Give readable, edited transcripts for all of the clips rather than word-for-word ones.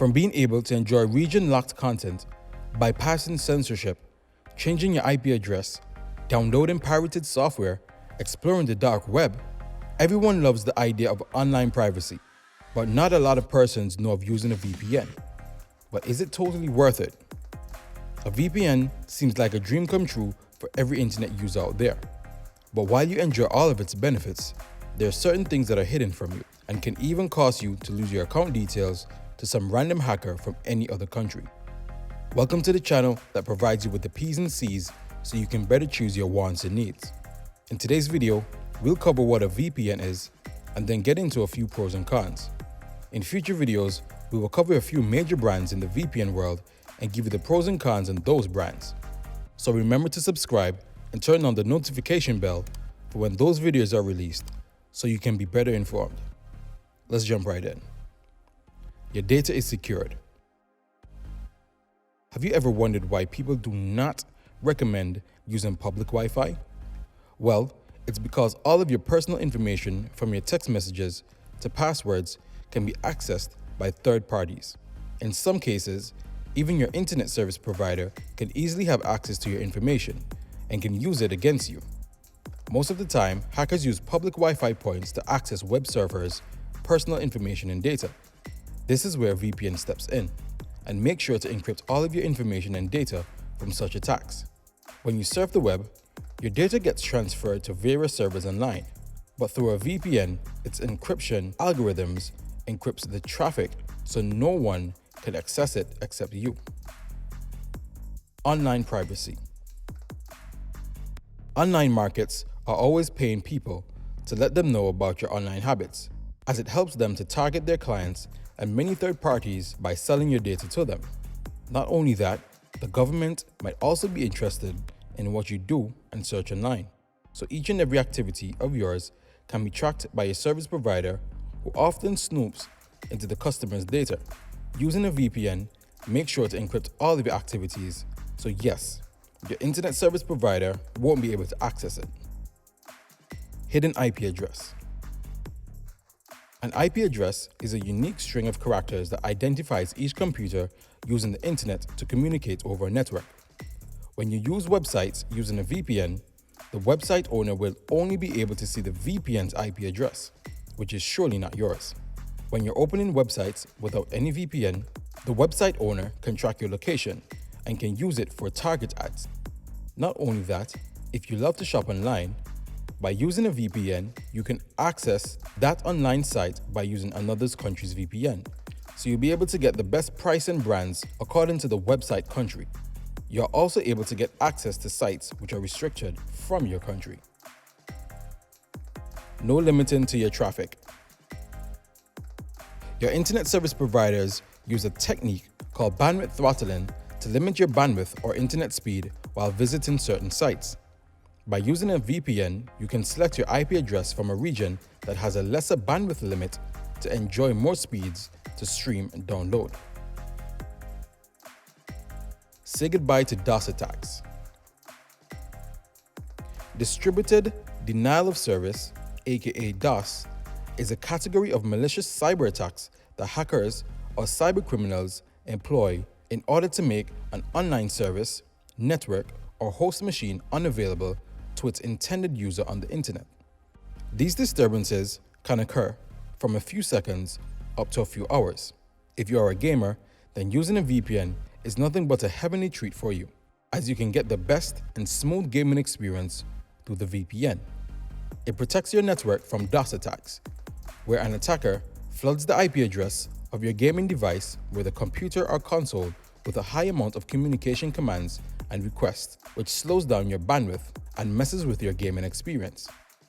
From being able to enjoy region-locked content, bypassing censorship, changing your IP address, downloading pirated software, exploring the dark web, everyone loves the idea of online privacy, but not a lot of persons know of using a VPN. But is it totally worth it? A VPN seems like a dream come true for every internet user out there. But while you enjoy all of its benefits, there are certain things that are hidden from you and can even cause you to lose your account details to some random hacker from any other country. Welcome to the channel that provides you with the P's and C's so you can better choose your wants and needs. In today's video, we'll cover what a VPN is and then get into a few pros and cons. In future videos, we will cover a few major brands in the VPN world and give you the pros and cons on those brands. So remember to subscribe and turn on the notification bell for when those videos are released so you can be better informed. Let's jump right in. Your data is secured. Have you ever wondered why people do not recommend using public Wi-Fi? Well, it's because all of your personal information from your text messages to passwords can be accessed by third parties. In some cases, even your internet service provider can easily have access to your information and can use it against you. Most of the time, hackers use public Wi-Fi points to access web servers, personal information, and data. This is where VPN steps in and make sure to encrypt all of your information and data from such attacks. When you surf the web, your data gets transferred to various servers online, but through a VPN, its encryption algorithms encrypts the traffic so no one can access it except you. Online privacy. Online markets are always paying people to let them know about your online habits, as it helps them to target their clients and many third parties by selling your data to them. Not only that, the government might also be interested in what you do and search online, so each and every activity of yours can be tracked by a service provider who often snoops into the customer's data. Using a VPN, make sure to encrypt all of your activities, so yes, your internet service provider won't be able to access it. Hidden IP address. An IP address is a unique string of characters that identifies each computer using the internet to communicate over a network. When you use websites using a VPN, the website owner will only be able to see the VPN's IP address, which is surely not yours. When you're opening websites without any VPN, the website owner can track your location and can use it for target ads. Not only that, if you love to shop online, by using a VPN, you can access that online site by using another country's VPN. So you'll be able to get the best price and brands according to the website country. You're also able to get access to sites which are restricted from your country. No limiting to your traffic. Your internet service providers use a technique called bandwidth throttling to limit your bandwidth or internet speed while visiting certain sites. By using a VPN, you can select your IP address from a region that has a lesser bandwidth limit to enjoy more speeds to stream and download. Say goodbye to DDoS attacks. Distributed denial of service, aka DDoS, is a category of malicious cyber attacks that hackers or cyber criminals employ in order to make an online service, network, or host machine unavailable to its intended user on the internet. These disturbances can occur from a few seconds up to a few hours. If you are a gamer, then using a VPN is nothing but a heavenly treat for you, as you can get the best and smooth gaming experience through the VPN. It protects your network from DDoS attacks, where an attacker floods the IP address of your gaming device with a computer or console with a high amount of communication commands and requests, which slows down your bandwidth and messes with your gaming experience.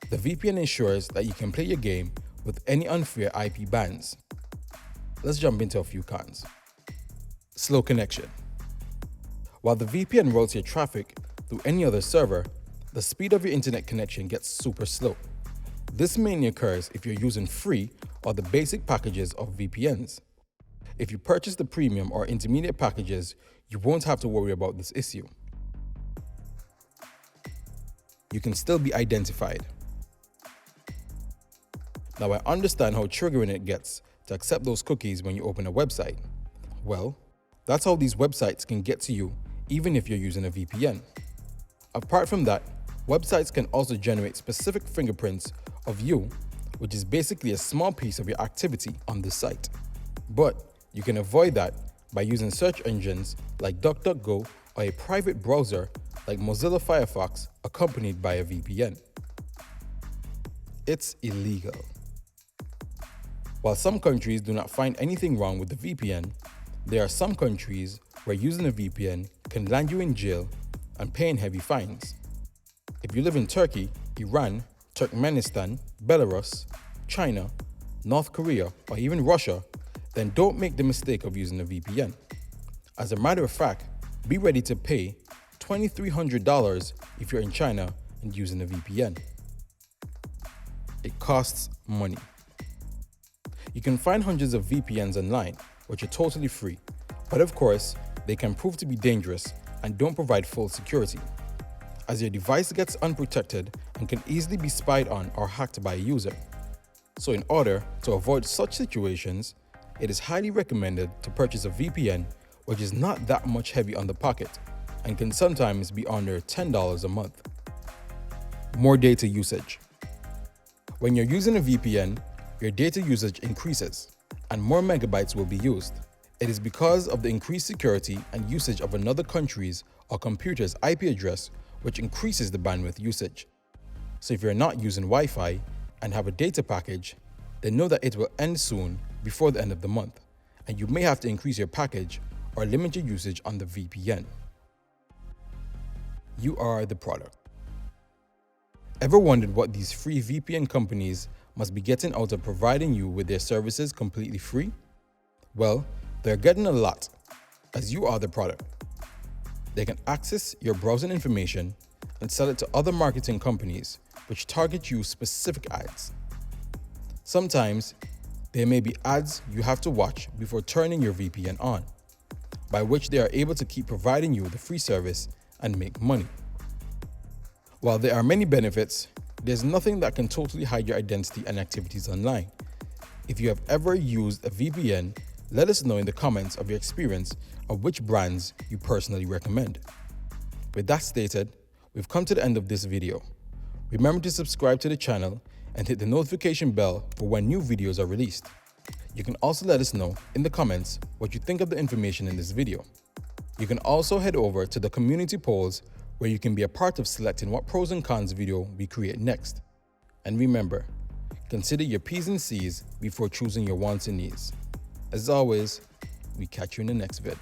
The VPN ensures that you can play your game with any unfair IP bans. Let's jump into a few cons. Slow connection. While the VPN routes your traffic through any other server, the speed of your internet connection gets super slow. This mainly occurs if you're using free or the basic packages of VPNs. If you purchase the premium or intermediate packages, you won't have to worry about this issue. You can still be identified. Now, I understand how triggering it gets to accept those cookies when you open a website, Well, that's how these websites can get to you even if you're using a VPN. Apart from that, websites can also generate specific fingerprints of you, which is basically a small piece of your activity on the site. But you can avoid that by using search engines like DuckDuckGo or a private browser like Mozilla Firefox accompanied by a VPN. It's illegal. While some countries do not find anything wrong with the VPN, there are some countries where using a VPN can land you in jail and paying heavy fines. If you live in Turkey, Iran, Turkmenistan, Belarus, China, North Korea, or even Russia, then don't make the mistake of using a VPN. As a matter of fact, be ready to pay $2,300 if you're in China and using a VPN. It costs money. You can find hundreds of VPNs online, which are totally free, but of course, they can prove to be dangerous and don't provide full security, as your device gets unprotected and can easily be spied on or hacked by a user. So in order to avoid such situations, it is highly recommended to purchase a VPN which is not that much heavy on the pocket and can sometimes be under $10 a month. More data usage. When you're using a VPN, your data usage increases and more megabytes will be used. It is because of the increased security and usage of another country's or computer's IP address, which increases the bandwidth usage. So if you're not using Wi-Fi and have a data package, then know that it will end soon before the end of the month, and you may have to increase your package or limit your usage on the VPN. You are the product. Ever wondered what these free VPN companies must be getting out of providing you with their services completely free? Well, they're getting a lot, as you are the product. They can access your browsing information and sell it to other marketing companies which target you specific ads. Sometimes, there may be ads you have to watch before turning your VPN on, by which they are able to keep providing you the free service and make money. While there are many benefits, there's nothing that can totally hide your identity and activities online. If you have ever used a VPN, let us know in the comments of your experience of which brands you personally recommend. With that stated, we've come to the end of this video. Remember to subscribe to the channel and hit the notification bell for when new videos are released. You can also let us know in the comments what you think of the information in this video. You can also head over to the community polls where you can be a part of selecting what pros and cons video we create next. And remember, consider your P's and C's before choosing your wants and needs. As always, we catch you in the next vid.